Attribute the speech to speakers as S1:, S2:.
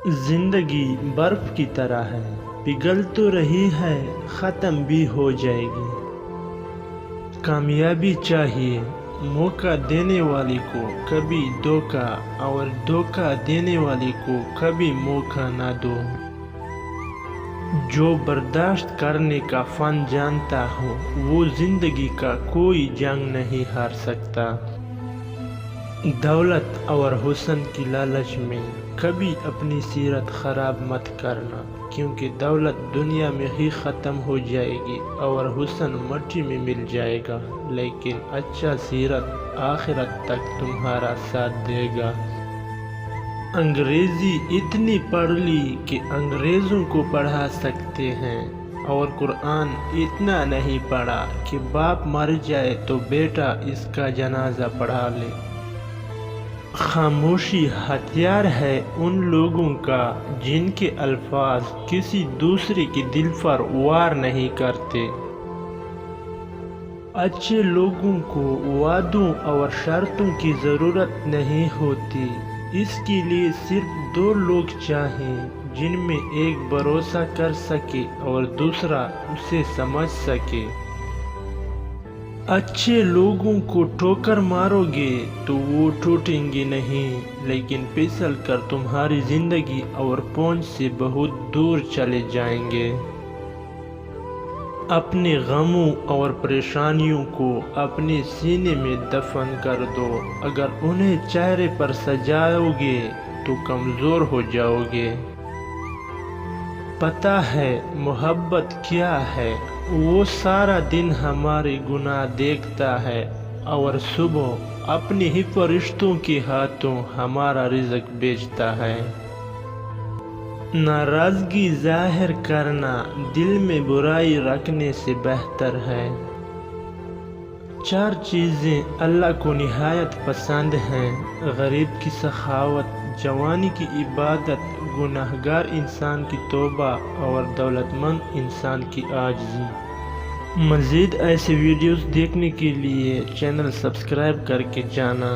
S1: زندگی برف کی طرح ہے، پگھل تو رہی ہے، ختم بھی ہو جائے گی۔ کامیابی چاہیے موقع دینے والے کو کبھی دھوکہ، اور دھوکہ دینے والے کو کبھی موقع نہ دو۔ جو برداشت کرنے کا فن جانتا ہو وہ زندگی کا کوئی جنگ نہیں ہار سکتا۔ دولت اور حسن کی لالچ میں کبھی اپنی سیرت خراب مت کرنا، کیونکہ دولت دنیا میں ہی ختم ہو جائے گی اور حسن مٹی میں مل جائے گا، لیکن اچھا سیرت آخرت تک تمہارا ساتھ دے گا۔ انگریزی اتنی پڑھ لی کہ انگریزوں کو پڑھا سکتے ہیں، اور قرآن اتنا نہیں پڑھا کہ باپ مر جائے تو بیٹا اس کا جنازہ پڑھا لے۔ خاموشی ہتھیار ہے ان لوگوں کا جن کے الفاظ کسی دوسرے کے دل پر وار نہیں کرتے۔ اچھے لوگوں کو وعدوں اور شرطوں کی ضرورت نہیں ہوتی، اس کے لیے صرف دو لوگ چاہیے جن میں ایک بھروسہ کر سکے اور دوسرا اسے سمجھ سکے۔ اچھے لوگوں کو ٹھوکر مارو گے تو وہ ٹوٹیں گے نہیں، لیکن پھسل کر تمہاری زندگی اور پہنچ سے بہت دور چلے جائیں گے۔ اپنے غموں اور پریشانیوں کو اپنے سینے میں دفن کر دو، اگر انہیں چہرے پر سجاؤ گے تو کمزور ہو جاؤ گے۔ پتہ ہے محبت کیا ہے؟ وہ سارا دن ہمارے گناہ دیکھتا ہے اور صبح اپنے ہی فرشتوں کے ہاتھوں ہمارا رزق بیچتا ہے۔ ناراضگی ظاہر کرنا دل میں برائی رکھنے سے بہتر ہے۔ 4 چیزیں اللہ کو نہایت پسند ہیں: غریب کی سخاوت، جوانی کی عبادت، گناہگار انسان کی توبہ اور دولت مند انسان کی عاجزی۔ مزید ایسے ویڈیوز دیکھنے کے لیے چینل سبسکرائب کر کے جانا۔